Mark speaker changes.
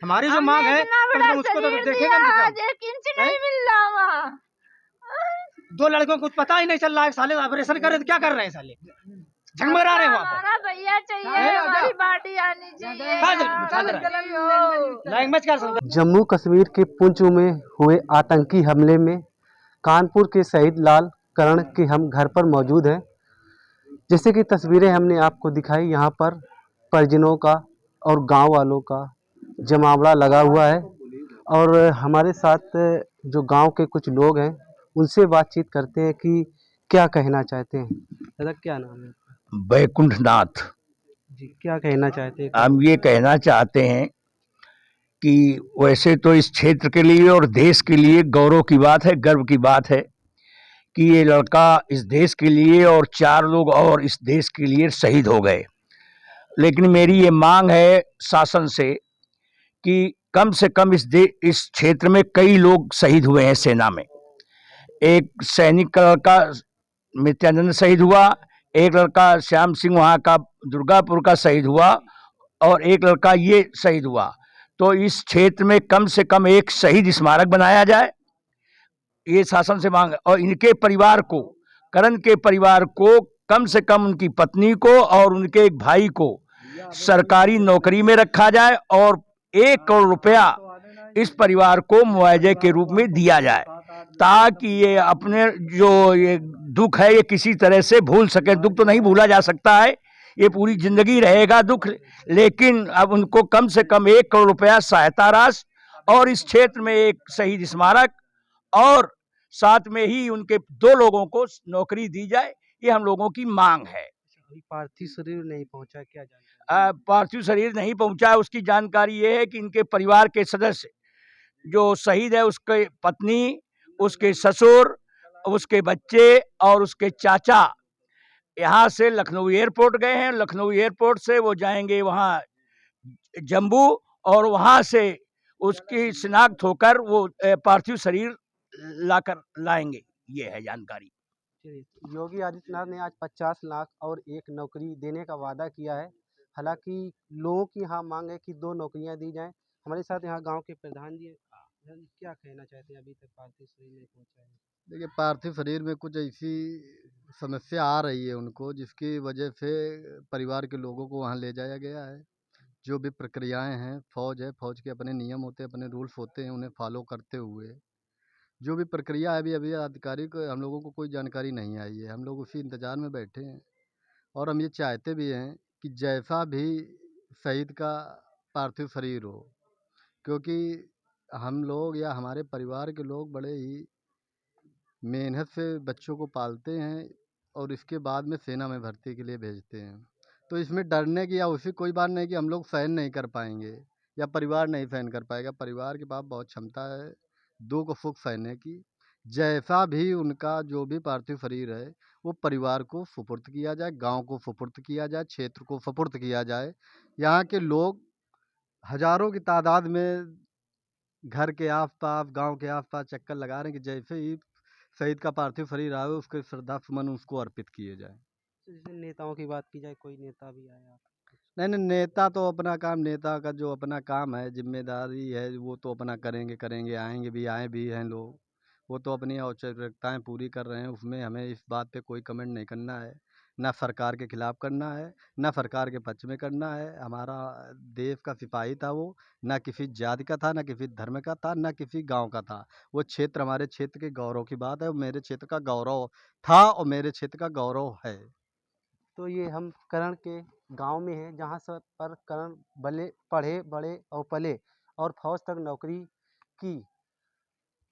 Speaker 1: हमारी जो मांग है कम से कम उसको तो देखें कम से कम।
Speaker 2: एक इंच नहीं मिल रहा वहाँ।
Speaker 1: 2 लड़कों को पता ही नहीं चल रहा है, साले ऑपरेशन करे तो क्या कर रहे हैं, साले झगमगा रहे हैं वहाँ
Speaker 2: हमारा भैया चाहिए, हमारी पार्टी आनी चाहिए।
Speaker 1: लैंग्वेज क्या समझ।
Speaker 3: जम्मू कश्मीर के पुंछ में हुए आतंकी हमले में कानपुर के शहीद लाल करण के हम घर पर मौजूद हैं। जैसे कि तस्वीरें हमने आपको दिखाई, यहाँ पर परिजनों का और गांव वालों का जमावड़ा लगा हुआ है और हमारे साथ जो गांव के कुछ लोग हैं उनसे बातचीत करते हैं कि क्या कहना चाहते हैं। दादा क्या नाम है?
Speaker 4: बैकुंठनाथ
Speaker 3: जी, क्या कहना चाहते हैं?
Speaker 4: हम ये कहना चाहते हैं कि वैसे तो इस क्षेत्र के लिए और देश के लिए गौरव की बात है, गर्व की बात है कि ये लड़का इस देश के लिए और 4 लोग और इस देश के लिए शहीद हो गए। लेकिन मेरी ये मांग है शासन से कि कम से कम इस क्षेत्र में कई लोग शहीद हुए हैं सेना में। एक सैनिक का लड़का मित्यानंद शहीद हुआ, एक लड़का श्याम सिंह वहाँ का दुर्गापुर का शहीद हुआ और एक लड़का ये शहीद हुआ। तो इस क्षेत्र में कम से कम एक शहीद स्मारक बनाया जाए, ये शासन से मांग है। और इनके परिवार को, करण के परिवार को कम से कम उनकी पत्नी को और उनके एक भाई को सरकारी नौकरी में रखा जाए और 1 करोड़ रुपया इस परिवार को मुआवजे के रूप में दिया जाए, ताकि ये अपने जो ये दुख है ये किसी तरह से भूल सके। दुख तो नहीं भूला जा सकता है, ये पूरी जिंदगी रहेगा दुख, लेकिन अब उनको कम से कम 1 करोड़ रुपया सहायता राशि और इस क्षेत्र में एक शहीद स्मारक और साथ में ही उनके 2 लोगों को नौकरी दी जाए, ये हम लोगों की मांग है।
Speaker 3: पार्थिव शरीर नहीं पहुंचा, क्या जानकारी?
Speaker 4: पार्थिव शरीर नहीं पहुंचा है, उसकी जानकारी ये है कि इनके परिवार के सदस्य जो शहीद है उसके पत्नी, उसके ससुर, उसके बच्चे और उसके चाचा यहाँ से लखनऊ एयरपोर्ट गए हैं। लखनऊ एयरपोर्ट से वो जाएंगे वहाँ जम्मू और वहाँ से उसकी शिनाख्त होकर वो पार्थिव शरीर लाएंगे, ये है जानकारी।
Speaker 3: योगी आदित्यनाथ ने आज 50 लाख और 1 नौकरी देने का वादा किया है। हालांकि लोगों की यहाँ मांग है कि 2 नौकरियां दी जाएं। हमारे साथ यहाँ गांव के प्रधान जी, क्या कहना चाहते हैं? अभी तक पार्थिव शरीर नहीं पहुंचा है।
Speaker 5: देखिए, पार्थिव शरीर में कुछ ऐसी समस्या आ रही है उनको, जिसकी वजह से परिवार के लोगों को वहाँ ले जाया गया है। जो भी प्रक्रियाएं हैं, फौज है, फौज के अपने नियम होते हैं, अपने रूल्स होते हैं, उन्हें फॉलो करते हुए जो भी प्रक्रिया है, अभी अधिकारी को हम लोगों को कोई जानकारी नहीं आई है। हम लोग उसी इंतज़ार में बैठे हैं और हम ये चाहते भी हैं कि जैसा भी शहीद का पार्थिव शरीर हो, क्योंकि हम लोग या हमारे परिवार के लोग बड़े ही मेहनत से बच्चों को पालते हैं और इसके बाद में सेना में भर्ती के लिए भेजते हैं। तो इसमें डरने की या उसी कोई बात नहीं कि हम लोग सहन नहीं कर पाएंगे या परिवार नहीं सहन कर पाएगा। परिवार के पास बहुत क्षमता है दुख सुख सहने की। जैसा भी उनका जो भी पार्थिव शरीर है वो परिवार को सुपुर्द किया जाए, गांव को सुपुर्द किया जाए, क्षेत्र को सुपुर्द किया जाए। यहाँ के लोग हज़ारों की तादाद में घर के आसपास, गांव के आसपास चक्कर लगा रहे हैं कि जैसे ही शहीद का पार्थिव शरीर आए उसके श्रद्धा सुमन उसको अर्पित किए जाए।
Speaker 3: जैसे नेताओं की बात की जाए, कोई नेता भी आया?
Speaker 5: नहीं, नेता तो अपना काम, नेता का जो अपना काम है, जिम्मेदारी है, वो तो अपना करेंगे, आएंगे भी, आए भी हैं लोग, वो तो अपनी औपचारिकताएँ पूरी कर रहे हैं। उसमें हमें इस बात पे कोई कमेंट नहीं करना है, ना सरकार के खिलाफ करना है, ना सरकार के पक्ष में करना है। हमारा देश का सिपाही था वो, ना किसी जाति का था, ना किसी धर्म का था, ना किसी गांव का था। वो क्षेत्र हमारे क्षेत्र के गौरव की बात है और मेरे क्षेत्र का गौरव था और मेरे क्षेत्र का गौरव है।
Speaker 3: तो ये हम करण के गांव में हैं, जहां पर करण पढ़े बड़े और पले और फौज तक नौकरी की।